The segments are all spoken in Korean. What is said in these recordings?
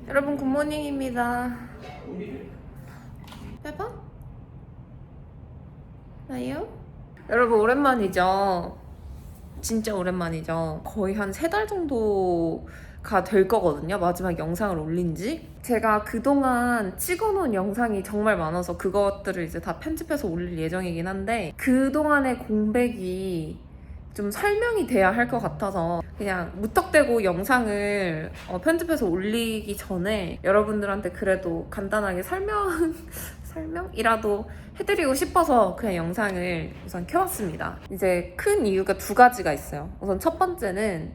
여러분 굿모닝입니다. 빼봐? 나요? 여러분 오랜만이죠? 진짜 오랜만이죠? 거의 한 3달 정도가 될 거거든요. 마지막 영상을 올린 지. 제가 그동안 찍어놓은 영상이 정말 많아서 그것들을 이제 다 편집해서 올릴 예정이긴 한데 그동안의 공백이 좀 설명이 돼야 할 것 같아서 그냥 무턱대고 영상을 편집해서 올리기 전에 여러분들한테 그래도 간단하게 설명이라도 해드리고 싶어서 그냥 영상을 우선 켜봤습니다. 이제 큰 이유가 2가지가 있어요. 우선 첫 번째는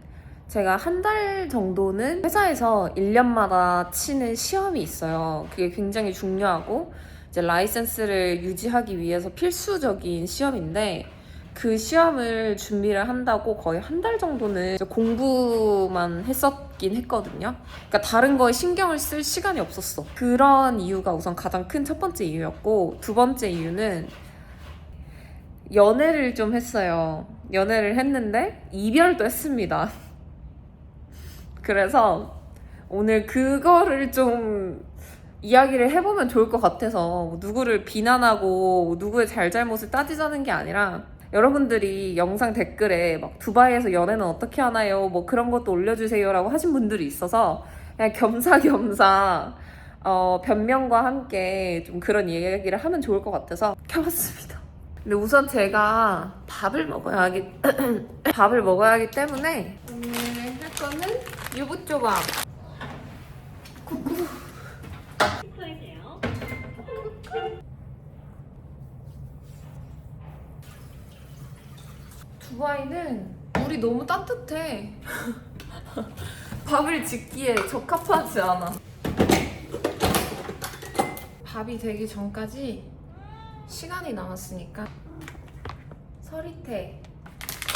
제가 한 달 정도는 회사에서 1년마다 치는 시험이 있어요. 그게 굉장히 중요하고 이제 라이센스를 유지하기 위해서 필수적인 시험인데 그 시험을 준비를 한다고 거의 한 달 정도는 공부만 했었긴 했거든요. 그러니까 다른 거에 신경을 쓸 시간이 없었어. 그런 이유가 우선 가장 큰 첫 번째 이유였고, 2번째 이유는 연애를 좀 했어요. 연애를 했는데 이별도 했습니다. 그래서 오늘 그거를 좀 이야기를 해보면 좋을 것 같아서 누구를 비난하고 누구의 잘잘못을 따지자는 게 아니라 여러분들이 영상 댓글에 막 두바이에서 연애는 어떻게 하나요? 뭐 그런 것도 올려주세요 라고 하신 분들이 있어서 그냥 겸사겸사 변명과 함께 좀 그런 이야기를 하면 좋을 것 같아서 켜봤습니다. 근데 우선 제가 밥을 먹어야 하기 때문에 오늘 할 거는 유부초밥. 쿠쿠. 두바이는 물이 너무 따뜻해. 밥을 짓기에 적합하지 않아. 밥이 되기 전까지 시간이 남았으니까 서리태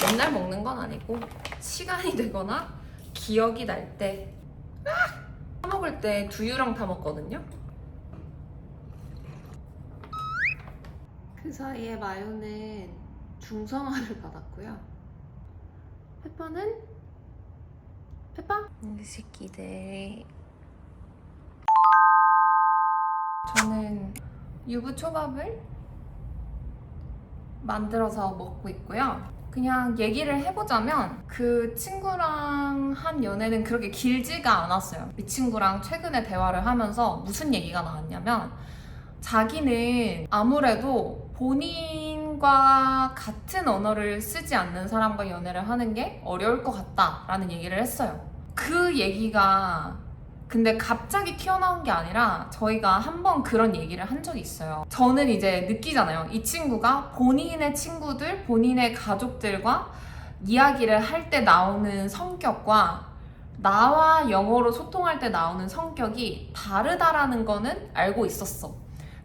맨날 먹는 건 아니고 시간이 되거나 기억이 날 때 사 먹을 때 두유랑 다 먹거든요. 그 사이에 마요는 중성화를 받았고요. 페퍼는 페퍼? 이 새끼들. 저는 유부초밥을 만들어서 먹고 있고요. 그냥 얘기를 해보자면 그 친구랑 한 연애는 그렇게 길지가 않았어요. 이 친구랑 최근에 대화를 하면서 무슨 얘기가 나왔냐면 자기는 아무래도 본인과 같은 언어를 쓰지 않는 사람과 연애를 하는 게 어려울 것 같다라는 얘기를 했어요. 그 얘기가 근데 갑자기 튀어나온 게 아니라 저희가 한번 그런 얘기를 한 적이 있어요. 저는 이제 느끼잖아요. 이 친구가 본인의 친구들, 본인의 가족들과 이야기를 할 때 나오는 성격과 나와 영어로 소통할 때 나오는 성격이 다르다라는 거는 알고 있었어.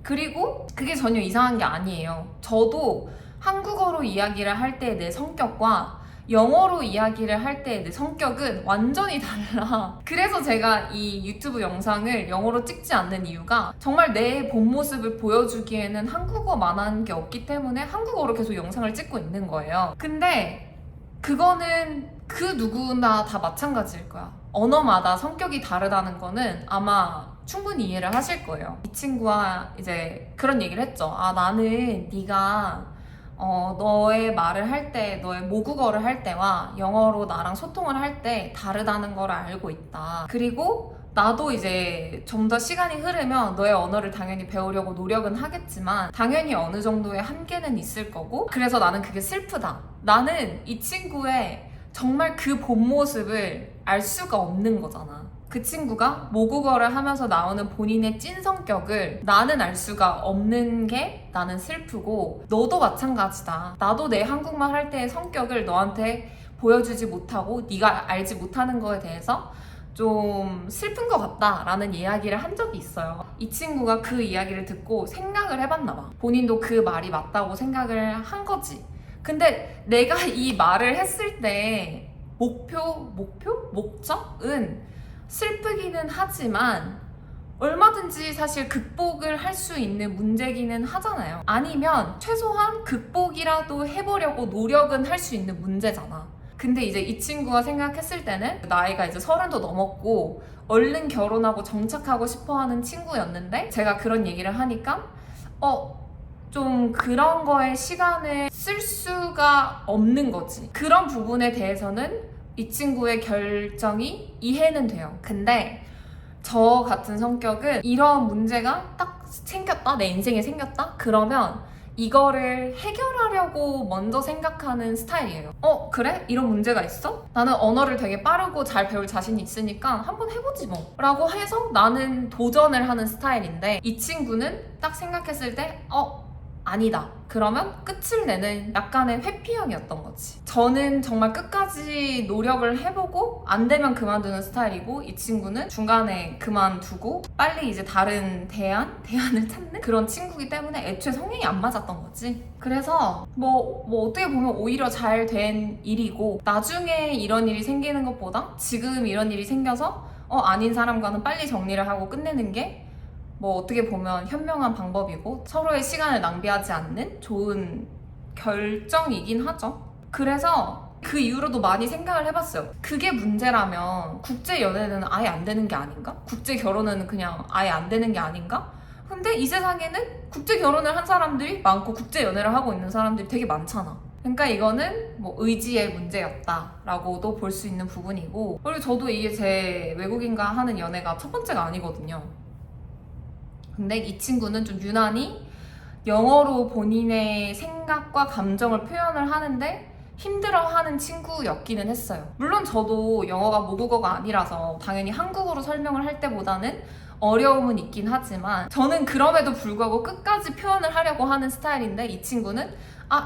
그리고 그게 전혀 이상한 게 아니에요. 저도 한국어로 이야기를 할 때 내 성격과 영어로 이야기를 할 때 내 성격은 완전히 달라. 그래서 제가 이 유튜브 영상을 영어로 찍지 않는 이유가 정말 내 본 모습을 보여주기에는 한국어만한 게 없기 때문에 한국어로 계속 영상을 찍고 있는 거예요. 근데 그거는 그 누구나 다 마찬가지일 거야. 언어마다 성격이 다르다는 거는 아마 충분히 이해를 하실 거예요. 이 친구와 이제 그런 얘기를 했죠. 아, 나는 네가 너의 말을 할 때, 너의 모국어를 할 때와 영어로 나랑 소통을 할 때 다르다는 걸 알고 있다. 그리고 나도 이제 좀 더 시간이 흐르면 너의 언어를 당연히 배우려고 노력은 하겠지만 당연히 어느 정도의 한계는 있을 거고 그래서 나는 그게 슬프다. 나는 이 친구의 정말 그 본 모습을 알 수가 없는 거잖아. 그 친구가 모국어를 하면서 나오는 본인의 찐 성격을 나는 알 수가 없는 게 나는 슬프고 너도 마찬가지다. 나도 내 한국말 할 때의 성격을 너한테 보여주지 못하고 네가 알지 못하는 거에 대해서 좀 슬픈 것 같다라는 이야기를 한 적이 있어요. 이 친구가 그 이야기를 듣고 생각을 해봤나 봐. 본인도 그 말이 맞다고 생각을 한 거지. 근데 내가 이 말을 했을 때 목적은 슬프기는 하지만 얼마든지 사실 극복을 할 수 있는 문제기는 하잖아요. 아니면 최소한 극복이라도 해보려고 노력은 할 수 있는 문제잖아. 근데 이제 이 친구가 생각했을 때는 나이가 이제 30도 넘었고 얼른 결혼하고 정착하고 싶어하는 친구였는데 제가 그런 얘기를 하니까 좀 그런 거에 시간을 쓸 수가 없는 거지. 그런 부분에 대해서는 이 친구의 결정이 이해는 돼요. 근데 저 같은 성격은 이런 문제가 딱 생겼다, 내 인생에 생겼다? 그러면 이거를 해결하려고 먼저 생각하는 스타일이에요. 그래? 이런 문제가 있어? 나는 언어를 되게 빠르고 잘 배울 자신이 있으니까 한번 해보지 뭐 라고 해서 나는 도전을 하는 스타일인데 이 친구는 딱 생각했을 때 아니다. 그러면 끝을 내는 약간의 회피형이었던 거지. 저는 정말 끝까지 노력을 해보고 안 되면 그만두는 스타일이고 이 친구는 중간에 그만두고 빨리 이제 다른 대안을 찾는 그런 친구이기 때문에 애초에 성향이 안 맞았던 거지. 그래서 뭐 어떻게 보면 오히려 잘 된 일이고 나중에 이런 일이 생기는 것보다 지금 이런 일이 생겨서 아닌 사람과는 빨리 정리를 하고 끝내는 게 뭐 어떻게 보면 현명한 방법이고 서로의 시간을 낭비하지 않는 좋은 결정이긴 하죠. 그래서 그 이후로도 많이 생각을 해봤어요. 그게 문제라면 국제 연애는 아예 안 되는 게 아닌가? 국제 결혼은 그냥 아예 안 되는 게 아닌가? 근데 이 세상에는 국제 결혼을 한 사람들이 많고 국제 연애를 하고 있는 사람들이 되게 많잖아. 그러니까 이거는 뭐 의지의 문제였다라고도 볼 수 있는 부분이고, 그리고 저도 이게 제 외국인과 하는 연애가 첫 번째가 아니거든요. 근데 이 친구는 좀 유난히 영어로 본인의 생각과 감정을 표현을 하는데 힘들어하는 친구였기는 했어요. 물론 저도 영어가 모국어가 아니라서 당연히 한국어로 설명을 할 때보다는 어려움은 있긴 하지만 저는 그럼에도 불구하고 끝까지 표현을 하려고 하는 스타일인데 이 친구는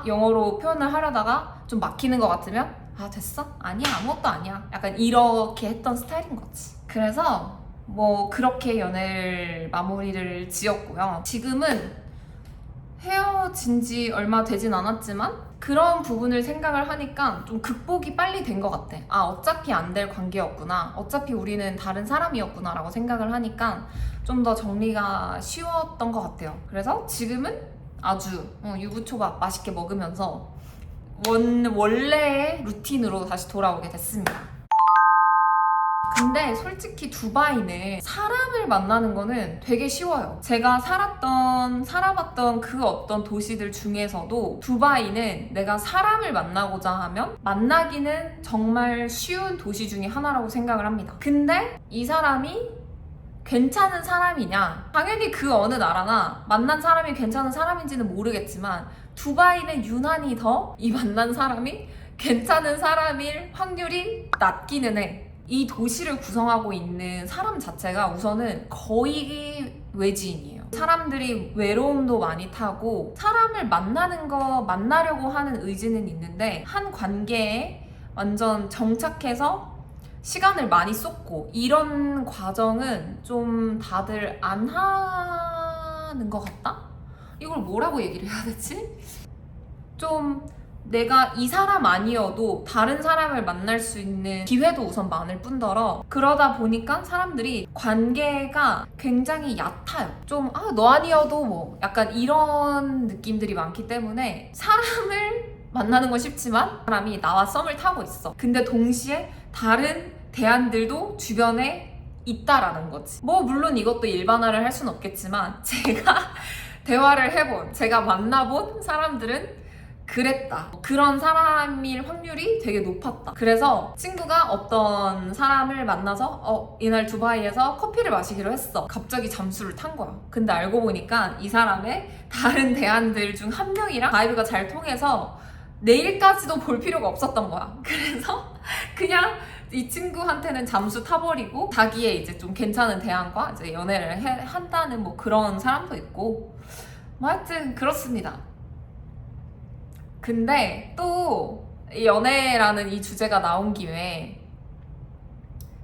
영어로 표현을 하려다가 좀 막히는 것 같으면 됐어? 아니야, 아무것도 아니야. 약간 이렇게 했던 스타일인 거지. 그래서 뭐 그렇게 연애를 마무리를 지었고요. 지금은 헤어진 지 얼마 되진 않았지만 그런 부분을 생각을 하니까 좀 극복이 빨리 된 것 같아. 어차피 안 될 관계였구나. 어차피 우리는 다른 사람이었구나 라고 생각을 하니까 좀 더 정리가 쉬웠던 것 같아요. 그래서 지금은 아주 유부초밥 맛있게 먹으면서 원래의 루틴으로 다시 돌아오게 됐습니다. 근데 솔직히 두바이는 사람을 만나는 거는 되게 쉬워요. 제가 살아봤던 그 어떤 도시들 중에서도 두바이는 내가 사람을 만나고자 하면 만나기는 정말 쉬운 도시 중에 하나라고 생각을 합니다. 근데 이 사람이 괜찮은 사람이냐? 당연히 그 어느 나라나 만난 사람이 괜찮은 사람인지는 모르겠지만 두바이는 유난히 더 이 만난 사람이 괜찮은 사람일 확률이 낮기는 해. 이 도시를 구성하고 있는 사람 자체가 우선은 거의 외지인이에요. 사람들이 외로움도 많이 타고 사람을 만나려고 하는 의지는 있는데 한 관계에 완전 정착해서 시간을 많이 쏟고 이런 과정은 좀 다들 안 하는 것 같다? 이걸 뭐라고 얘기를 해야 되지? 좀 내가 이 사람 아니어도 다른 사람을 만날 수 있는 기회도 우선 많을 뿐더러 그러다 보니까 사람들이 관계가 굉장히 얕아요. 좀 너 아니어도 뭐 약간 이런 느낌들이 많기 때문에 사람을 만나는 건 쉽지만 사람이 나와 썸을 타고 있어. 근데 동시에 다른 대안들도 주변에 있다라는 거지. 뭐 물론 이것도 일반화를 할 수는 없겠지만 제가 대화를 해본, 제가 만나본 사람들은 그랬다. 그런 사람일 확률이 되게 높았다. 그래서 친구가 어떤 사람을 만나서 이날 두바이에서 커피를 마시기로 했어. 갑자기 잠수를 탄 거야. 근데 알고 보니까 이 사람의 다른 대안들 중 한 명이랑 바이브가 잘 통해서 내일까지도 볼 필요가 없었던 거야. 그래서 그냥 이 친구한테는 잠수 타버리고 자기의 이제 좀 괜찮은 대안과 이제 연애를 한다는 뭐 그런 사람도 있고 뭐 하여튼 그렇습니다. 근데 또 연애라는 이 주제가 나온 김에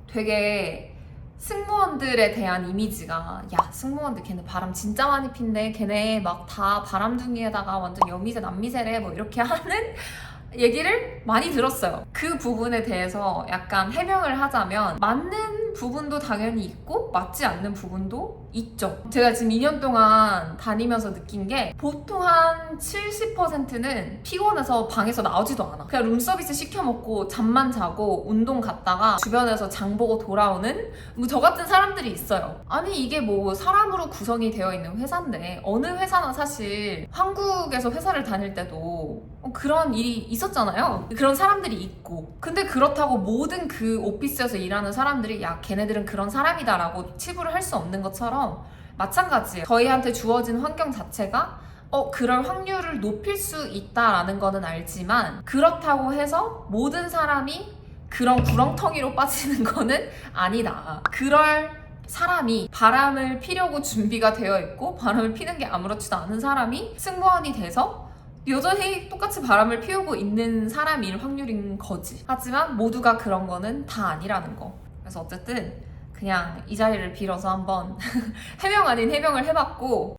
되게 승무원들에 대한 이미지가 승무원들 걔네 바람 진짜 많이 핀대, 걔네 막 다 바람둥이에다가 완전 여미새 남미새래 뭐 이렇게 하는 얘기를 많이 들었어요. 그 부분에 대해서 약간 해명을 하자면 맞는 부분도 당연히 있고 맞지 않는 부분도 있죠. 제가 지금 2년 동안 다니면서 느낀 게 보통 한 70%는 피곤해서 방에서 나오지도 않아. 그냥 룸서비스 시켜 먹고 잠만 자고 운동 갔다가 주변에서 장 보고 돌아오는 뭐 저 같은 사람들이 있어요. 아니 이게 뭐 사람으로 구성이 되어 있는 회사인데 어느 회사나 사실 한국에서 회사를 다닐 때도 그런 일이 있었잖아요. 그런 사람들이 있고 근데 그렇다고 모든 그 오피스에서 일하는 사람들이 야 걔네들은 그런 사람이다 라고 치부를 할 수 없는 것처럼 마찬가지예요. 저희한테 주어진 환경 자체가 그럴 확률을 높일 수 있다라는 거는 알지만 그렇다고 해서 모든 사람이 그런 구렁텅이로 빠지는 거는 아니다. 그럴 사람이 바람을 피려고 준비가 되어 있고 바람을 피는 게 아무렇지도 않은 사람이 승무원이 돼서 여전히 똑같이 바람을 피우고 있는 사람일 확률인 거지. 하지만 모두가 그런 거는 다 아니라는 거. 그래서 어쨌든 그냥 이 자리를 빌어서 한번 해명 아닌 해명을 해봤고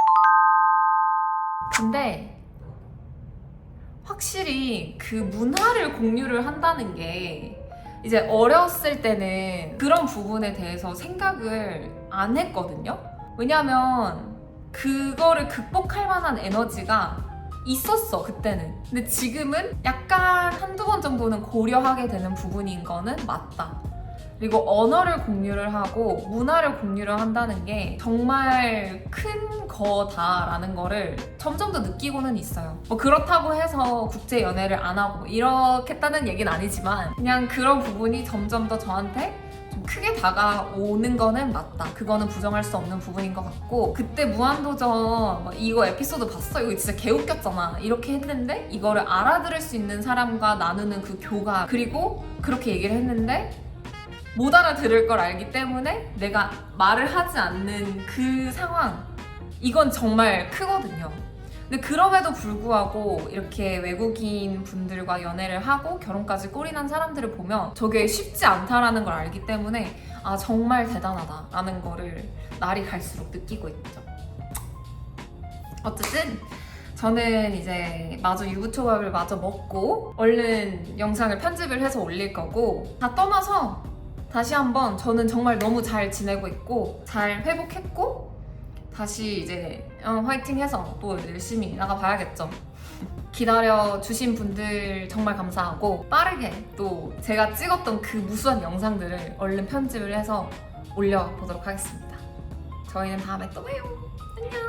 근데 확실히 그 문화를 공유를 한다는 게 이제 어렸을 때는 그런 부분에 대해서 생각을 안 했거든요. 왜냐면 그거를 극복할 만한 에너지가 있었어 그때는. 근데 지금은 약간 한두 번 정도는 고려하게 되는 부분인 거는 맞다. 그리고 언어를 공유를 하고 문화를 공유를 한다는 게 정말 큰 거다라는 거를 점점 더 느끼고는 있어요. 뭐 그렇다고 해서 국제 연애를 안 하고 이렇겠다는 얘기는 아니지만 그냥 그런 부분이 점점 더 저한테 좀 크게 다가오는 거는 맞다. 그거는 부정할 수 없는 부분인 것 같고 그때 무한도전 이거 에피소드 봤어? 이거 진짜 개웃겼잖아. 이렇게 했는데 이거를 알아들을 수 있는 사람과 나누는 그 교감 그리고 그렇게 얘기를 했는데 못 알아들을 걸 알기 때문에 내가 말을 하지 않는 그 상황 이건 정말 크거든요. 근데 그럼에도 불구하고 이렇게 외국인 분들과 연애를 하고 결혼까지 꼴이난 사람들을 보면 저게 쉽지 않다라는 걸 알기 때문에 아 정말 대단하다라는 거를 날이 갈수록 느끼고 있죠. 어쨌든 저는 이제 마저 유부초밥을 마저 먹고 얼른 영상을 편집을 해서 올릴 거고 다 떠나서 다시 한번 저는 정말 너무 잘 지내고 있고 잘 회복했고 다시 이제 화이팅 해서 또 열심히 나가봐야겠죠. 기다려주신 분들 정말 감사하고 빠르게 또 제가 찍었던 그 무수한 영상들을 얼른 편집을 해서 올려보도록 하겠습니다. 저희는 다음에 또 봐요. 안녕.